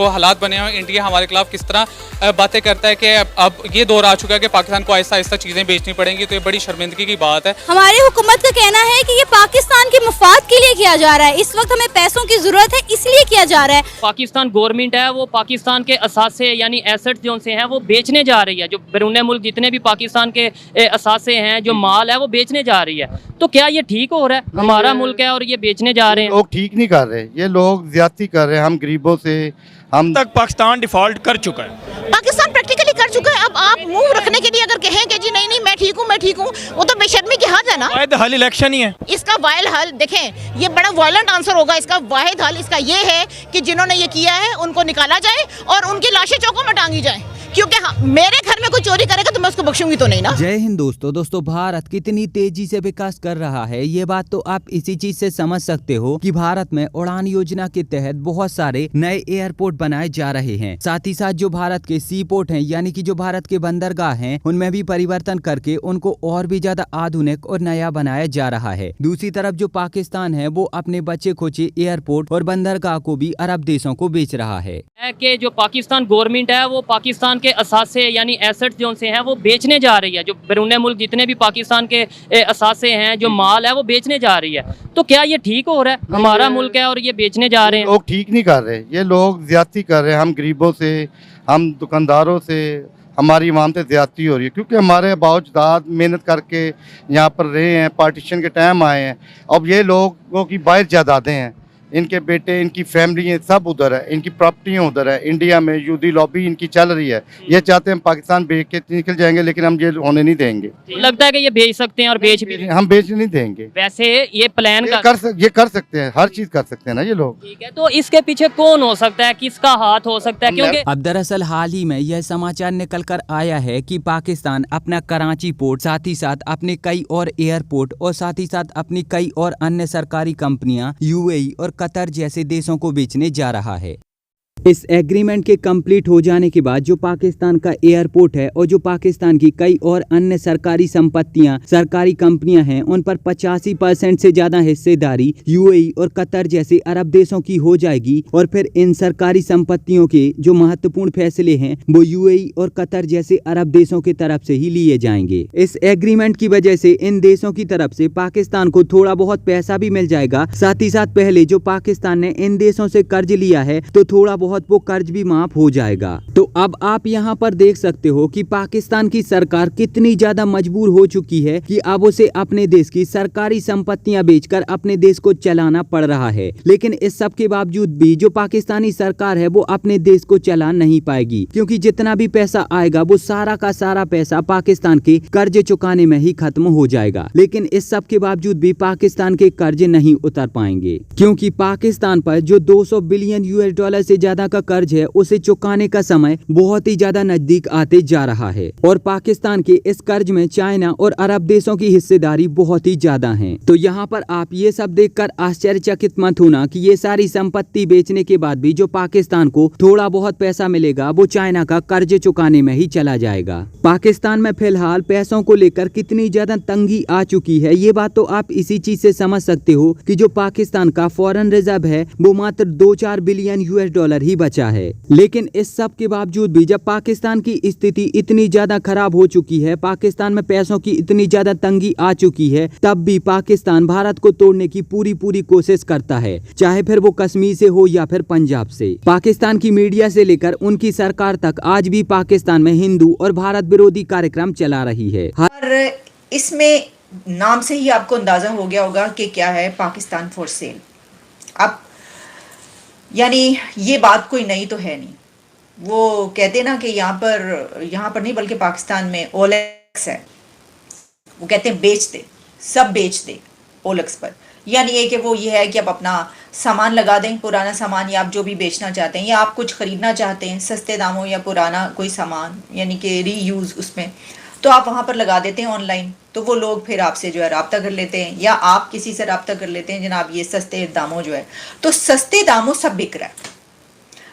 जो हालात बने हैं, इंडिया हमारे खिलाफ किस तरह बातें करता है कि अब ये दौर आ चुका है कि पाकिस्तान को आहिस्ता आहिस्ता चीज़ें बेचनी पड़ेंगी, तो ये बड़ी शर्मिंदगी की बात है। हमारी हुकूमत का कहना है कि ये पाकिस्तान के मफाद के लिए किया जा रहा है, इस वक्त हमें पैसों की जरूरत है इसलिए किया जा रहा है। पाकिस्तान गवर्नमेंट है वो पाकिस्तान के असासे यानी एसेट्स जो से हैं वो बेचने जा रही है। जो बैरून मुल्क जितने भी पाकिस्तान के असासे हैं, जो माल है वो बेचने जा रही है। तो क्या ये ठीक हो रहा है? हमारा मुल्क है और ये बेचने जा रहे हैं। लोग ठीक नहीं कर रहे, ये लोग ज्यादती कर रहे हैं हम गरीबों से। हम तक पाकिस्तान डिफॉल्ट कर चुका है, पाकिस्तान प्रैक्टिकली कर चुका है। अब आप मुंह रखने के लिए अगर कहें कि जी नहीं नहीं मैं ठीक हूँ, वो तो बेशर्मी की हद है ना। वाहिद हल इलेक्शन ही है। इसका वाहिद हल देखें, ये बड़ा वायलेंट आंसर होगा। इसका वाहिद हल इसका ये है कि जिन्होंने ये किया है उनको निकाला जाए और उनकी लाशें चौकों में टांगी जाए, क्योंकि हाँ, मेरे घर में कोई चोरी करेगा तो मैं उसको बख्शूंगी तो नहीं ना। जय हिंद दोस्तों, भारत कितनी तेजी से विकास कर रहा है ये बात तो आप इसी चीज से समझ सकते हो कि भारत में उड़ान योजना के तहत बहुत सारे नए एयरपोर्ट बनाए जा रहे हैं। साथ ही साथ जो भारत के सी पोर्ट हैं, यानी कि जो भारत के बंदरगाह हैं, उनमें भी परिवर्तन करके उनको और भी ज्यादा आधुनिक और नया बनाया जा रहा है। दूसरी तरफ जो पाकिस्तान है वो अपने बचे खोचे एयरपोर्ट और बंदरगाह को भी अरब देशों को बेच रहा है। कि जो पाकिस्तान गवर्नमेंट है वो पाकिस्तान के असासे यानी एसेट्स जो से हैं वो बेचने जा रही है। जो बैरून मुल्क जितने भी पाकिस्तान के असासे हैं, जो माल है वो बेचने जा रही है। तो क्या ये ठीक हो रहा है? हमारा मुल्क है और ये बेचने जा रहे हैं। लोग ठीक नहीं कर रहे, ये लोग ज्यादती कर रहे हैं हम गरीबों से, हम दुकानदारों से, हमारी इमाम से ज्यादती हो रही है। क्योंकि हमारे बावजदाद मेहनत करके यहाँ पर रहे हैं, पार्टीशन के टाइम आए हैं। अब ये लोगों की बाहर जायदादें हैं, इनके बेटे, इनकी फैमिली सब उधर है, इनकी प्रॉपर्टियाँ उधर है। इंडिया में यूदी लॉबी इनकी चल रही है। ये चाहते हैं पाकिस्तान बेच के निकल जाएंगे, लेकिन हम ये होने नहीं देंगे। लगता है कि ये बेच सकते हैं और बेच भी हम बेच नहीं देंगे। वैसे ये प्लान ये कर सकते हैं, हर चीज कर सकते हैं ना ये लोग। ठीक है, तो इसके पीछे कौन हो सकता है, किसका हाथ हो सकता है? क्योंकि अब दरअसल हाल ही में यह समाचार निकल कर आया है कि पाकिस्तान अपना कराची पोर्ट, साथ ही साथ अपने कई और एयरपोर्ट और साथ ही साथ अपनी कई और अन्य सरकारी कंपनियां यूएई और कतर जैसे देशों को बेचने जा रहा है। इस एग्रीमेंट के कंप्लीट हो जाने के बाद जो पाकिस्तान का एयरपोर्ट है और जो पाकिस्तान की कई और अन्य सरकारी संपत्तियां, सरकारी कंपनियां हैं, उन पर 85% से ज्यादा हिस्सेदारी यूएई और कतर जैसे अरब देशों की हो जाएगी। और फिर इन सरकारी संपत्तियों के जो महत्वपूर्ण फैसले हैं वो यूएई और कतर जैसे अरब देशों की तरफ से ही लिए जाएंगे। इस एग्रीमेंट की वजह से इन देशों की तरफ से पाकिस्तान को थोड़ा बहुत पैसा भी मिल जाएगा। साथ ही साथ पहले जो पाकिस्तान ने इन देशों से कर्ज लिया है तो थोड़ा बहुत वो कर्ज भी माफ हो जाएगा। तो अब आप यहाँ पर देख सकते हो कि पाकिस्तान की सरकार कितनी ज्यादा मजबूर हो चुकी है कि अब उसे अपने देश की सरकारी संपत्तियां बेचकर अपने देश को चलाना पड़ रहा है। लेकिन इस सब के बावजूद भी जो पाकिस्तानी सरकार है वो अपने देश को चला नहीं पाएगी, क्योंकि जितना भी पैसा आएगा वो सारा का सारा पैसा पाकिस्तान के कर्ज चुकाने में ही खत्म हो जाएगा। लेकिन इस सब के बावजूद भी पाकिस्तान के कर्ज नहीं उतर पाएंगे, क्योंकि पाकिस्तान पर जो 200 बिलियन यूएस डॉलर से ज्यादा का कर्ज है उसे चुकाने का समय बहुत ही ज्यादा नजदीक आते जा रहा है। और पाकिस्तान के इस कर्ज में चाइना और अरब देशों की हिस्सेदारी बहुत ही ज्यादा है। तो यहाँ पर आप ये सब देखकर आश्चर्यचकित मत होना कि ये सारी संपत्ति बेचने के बाद भी जो पाकिस्तान को थोड़ा बहुत पैसा मिलेगा वो चाइना का कर्ज चुकाने में ही चला जाएगा। पाकिस्तान में फिलहाल पैसों को लेकर कितनी ज्यादा तंगी आ चुकी है ये बात तो आप इसी चीज से समझ सकते हो कि जो पाकिस्तान का फॉरेन रिजर्व है वो मात्र 2-4 बिलियन यूएस डॉलर ही बचा है। लेकिन इस सब के बावजूद भी जब पाकिस्तान की स्थिति इतनी ज्यादा खराब हो चुकी है, पाकिस्तान में पैसों की इतनी ज्यादा तंगी आ चुकी है, तब भी पाकिस्तान भारत को तोड़ने की पूरी कोशिश करता है, चाहे फिर वो कश्मीर से हो या फिर पंजाब से। पाकिस्तान की मीडिया से लेकर उनकी सरकार तक आज भी पाकिस्तान में हिंदू और भारत विरोधी कार्यक्रम चला रही है। और इसमें नाम से ही आपको अंदाजा हो गया होगा कि क्या है पाकिस्तान फॉर सेल। अब यानी ये बात कोई नई तो है नहीं। वो कहते ना कि यहाँ पर नहीं बल्कि पाकिस्तान में ओलेक्स है, वो कहते हैं बेच दे, सब बेच दे ओलेक्स पर। यानी ये कि वो ये है कि आप अपना सामान लगा दें, पुराना सामान या आप जो भी बेचना चाहते हैं या आप कुछ ख़रीदना चाहते हैं सस्ते दामों या पुराना कोई सामान यानी कि रीयूज़ उसमें, तो आप वहाँ पर लगा देते हैं ऑनलाइन। तो वो लोग फिर आपसे जो है रब्ता कर लेते हैं या आप किसी से रब्ता कर लेते हैं, जनाब ये सस्ते दामों जो है, तो सस्ते दामों सब बिक रहा है।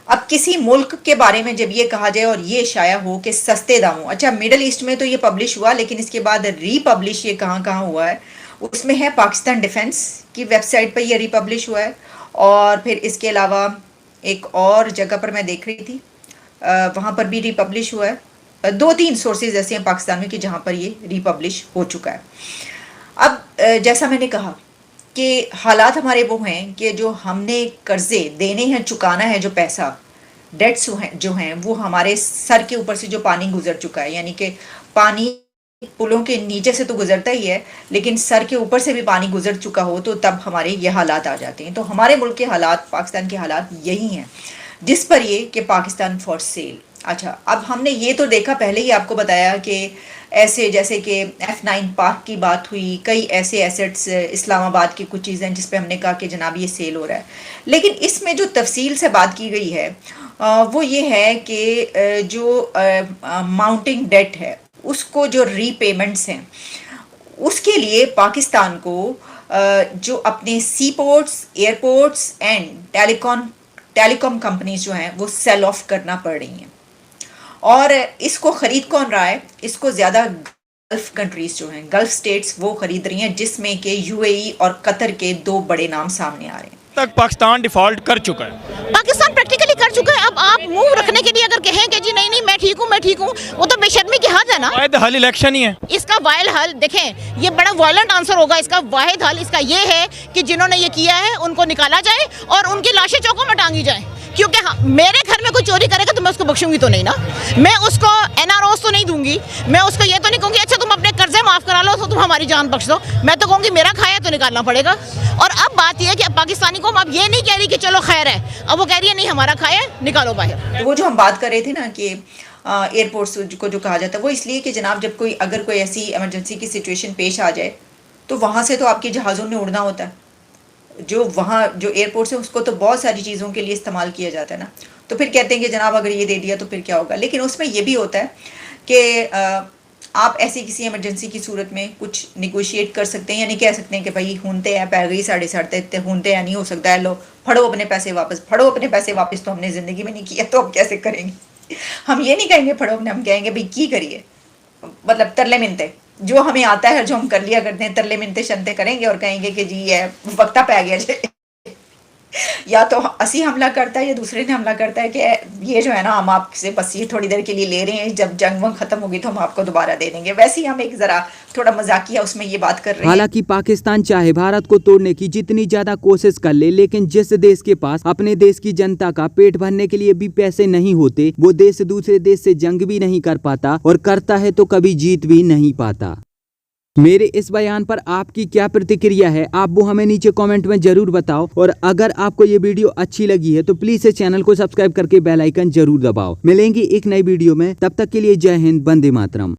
अब किसी मुल्क के बारे में जब ये कहा जाए और ये शाया हो कि सस्ते दामों, अच्छा मिडल ईस्ट में तो ये पब्लिश हुआ, लेकिन इसके बाद रीपब्लिश ये कहाँ हुआ है, उसमें है पाकिस्तान डिफेंस की वेबसाइट पर ये रिपब्लिश हुआ है। और फिर इसके अलावा एक और जगह पर मैं देख रही थी, वहाँ पर भी रिपब्लिश हुआ है। 2-3 सोर्सेज ऐसे हैं पाकिस्तान में कि जहाँ पर ये रिपब्लिश हो चुका है। अब जैसा मैंने कहा कि हालात हमारे वो हैं कि जो हमने कर्जे देने हैं, चुकाना है, जो पैसा डेट्स जो हैं वो हमारे सर के ऊपर से जो पानी गुजर चुका है, यानी कि पानी पुलों के नीचे से तो गुजरता ही है, लेकिन सर के ऊपर से भी पानी गुजर चुका हो तो तब हमारे ये हालात आ जाते हैं। तो हमारे मुल्क के हालात, पाकिस्तान के हालात यही हैं, जिस पर ये कि पाकिस्तान फॉर सेल। अच्छा, अब हमने ये तो देखा, पहले ही आपको बताया कि ऐसे जैसे कि F9 पार्क की बात हुई, कई ऐसे एसेट्स इस्लामाबाद की कुछ चीज़ें जिस पे हमने कहा कि जनाब ये सेल हो रहा है। लेकिन इसमें जो तफसील से बात की गई है वो ये है कि जो माउंटिंग डेट है उसको, जो रीपेमेंट्स हैं, उसके लिए पाकिस्तान को जो अपने sea ports, airports and telecom companies जो हैं वो सेल ऑफ करना पड़ रही हैं। और इसको ख़रीद कौन रहा है? इसको ज़्यादा गल्फ़ कंट्रीज़ जो हैं, गल्फ़ स्टेट्स, वो ख़रीद रही हैं, जिसमें कि UAE और कतर के 2 बड़े नाम सामने आ रहे हैं। तक पाकिस्तान डिफॉल्ट कर चुका है, पाकिस्तान प्रैक्टिकली कर चुका है। अब आप मुंह रखने के लिए अगर कहें कि जी नहीं मैं ठीक हूँ, वो तो बेशर्मी की हद है ना। वाहिद हल इलेक्शन ही है। इसका वाहिद हल देखें, ये बड़ा वायलेंट आंसर होगा। इसका वाहिद हल इसका ये है कि जिन्होंने ये किया है उनको निकाला जाए और उनकी लाशें चौकों में टांगी जाए। क्योंकि हाँ, मेरे घर में कोई चोरी करेगा तो मैं उसको बख्शूंगी तो नहीं ना, मैं उसको NROs तो नहीं दूंगी, मैं उसको ये तो नहीं कहूँगी अच्छा तुम अपने कर्जे माफ़ करा लो तो तुम हमारी जान बख्श दो। मैं तो कहूँगी मेरा खाया तो निकालना पड़ेगा। और अब बात यह है कि अब पाकिस्तानी को अब ये नहीं कह रही कि चलो खैर है, अब वो कह रही है नहीं हमारा खाया निकालो बाहर। वो जो हम बात कर रहे थे ना कि एयरपोर्ट्स को जो कहा जाता है, वो इसलिए कि जनाब जब अगर कोई ऐसी इमरजेंसी की सिचुएशन पेश आ जाए तो वहाँ से तो आपके जहाज़ों ने उड़ना होता है। जो वहाँ जो एयरपोर्ट्स है उसको तो बहुत सारी चीज़ों के लिए इस्तेमाल किया जाता है ना। तो फिर कहते हैं कि जनाब अगर ये दे दिया तो फिर क्या होगा। लेकिन उसमें ये भी होता है कि आप ऐसी किसी इमरजेंसी की सूरत में कुछ निगोशिएट कर सकते हैं, यानी कह सकते हैं कि भाई होंते हैं पै गई 7.5 इतने होंते हैं, नहीं हो सकता है, लो फड़ो अपने पैसे वापस। फड़ो अपने पैसे वापस तो हमने ज़िंदगी में नहीं किया, तो अब कैसे करेंगे? हम ये नहीं कहेंगे फड़ो अपने, हम कहेंगे भाई की करिए, मतलब तरले मिनते जो हमें आता है, जो हम कर लिया करते हैं, तरले मिनते शनते करेंगे और कहेंगे कि जी ये वक्ता पै गया जे या तो असी हमला करता है या दूसरे ने हमला करता है कि ये जो है ना हम आपसे बस ये थोड़ी देर के लिए ले रहे हैं, जब जंग वंग खत्म होगी तो हम आपको दोबारा दे देंगे। वैसे ही हम एक जरा थोड़ा मजाकिया उसमें ये बात कर रहे हैं। हालांकि पाकिस्तान चाहे भारत को तोड़ने की जितनी ज्यादा कोशिश कर ले, लेकिन जिस देश के पास अपने देश की जनता का पेट भरने के लिए भी पैसे नहीं होते, वो देश दूसरे देश से जंग भी नहीं कर पाता, और करता है तो कभी जीत भी नहीं पाता। मेरे इस बयान पर आपकी क्या प्रतिक्रिया है, आप वो हमें नीचे कमेंट में जरूर बताओ। और अगर आपको ये वीडियो अच्छी लगी है तो प्लीज इस चैनल को सब्सक्राइब करके बेल आइकन जरूर दबाओ। मिलेंगे एक नई वीडियो में, तब तक के लिए जय हिंद, वंदे मातरम।